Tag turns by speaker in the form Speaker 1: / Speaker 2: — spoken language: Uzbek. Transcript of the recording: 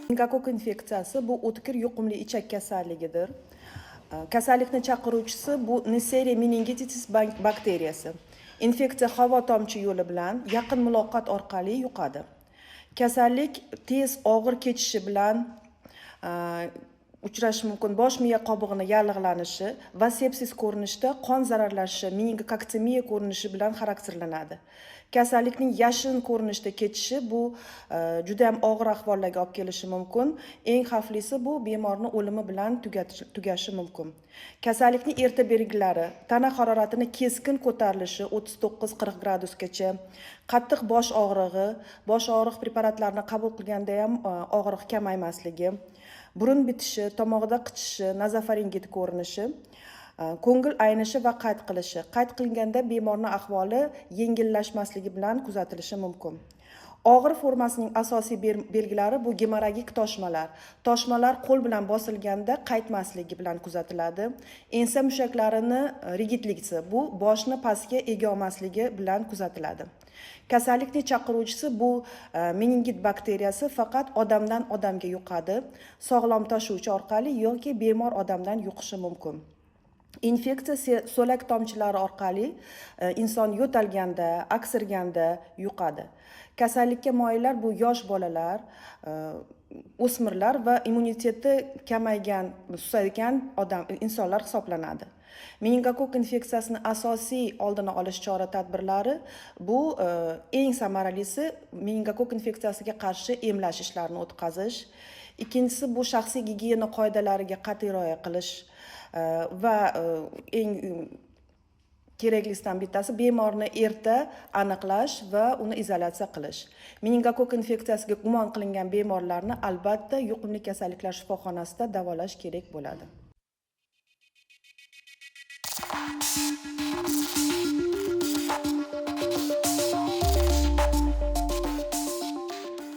Speaker 1: Meningokok infeksiyasi bu o'tkir yuqumli ichak kasalligidir. Kasallikni chaqiruvchisi bu Neisseria meningitis bakteriyasi. Infeksiya havo tomchi yo'li bilan yaqin muloqot orqali yuqadi. Kasallik tez og'ir kechishi bilan uchrashi mumkin. Bosh miya qobig'ini yallig'lanishi va sepsis ko'rinishida qon zararlashishi, meningokoktemiya ko'rinishi bilan xarakterlanadi. Kasallikning yashin ko'rinishda kechishi bu juda ham og'ir ahvollarga olib kelishi mumkin. Eng xavflisi bu bemorning o'limi bilan tugashi mumkin. Kasallikning erta belgilari: tana haroratining keskin ko'tarilishi 39-40 gradusgacha, qattiq bosh og'riq preparatlarini qabul qilganda ham og'riq kamaymasligi, burun bitishi, tomog'ida qichishi, nazofaringit ko'rinishi, ko'ngil aynishi va qayt qilishi. Qayt qilganda bemorning ahvoli yengillashmasligi bilan kuzatilishi mumkin. Og'ir formasining asosiy belgilari bu gemorragik toshmalar. Toshmalar qo'l bilan bosilganda qaytmasligi bilan kuzatiladi. Ensa mushaklarining rigidligi bu boshni pastga ega olmasligi bilan kuzatiladi. Kasallikning chaqiruvchisi bu meningit bakteriyasi faqat odamdan odamga yuqadi. Sog'lom tashuvchi orqali yoki bemor odamdan yuqishi mumkin. Infeksiya so'lak tomchilari orqali inson yo'talganda, aksirganda yuqadi. Kasallikka moyillar bu yosh bolalar, o'smirlar va immuniteti kamaygan, susaygan insonlar hisoblanadi. Meningokok infeksiyasining asosiy oldini olish chora-tadbirlari bu eng samaralisi meningokok infeksiyasiga qarshi emlash ishlarini o'tkazish. Ikkinchisi bu shaxsiy gigiyena qoidalariga qat'iy rioya qilish va eng keraklisidan bittasi bemorni erta aniqlash va uni izolyatsiya qilish. Meningokok infeksiyasiga gumon qilingan bemorlarni albatta yuqumli kasalliklar shifoxonasida davolash kerak bo'ladi.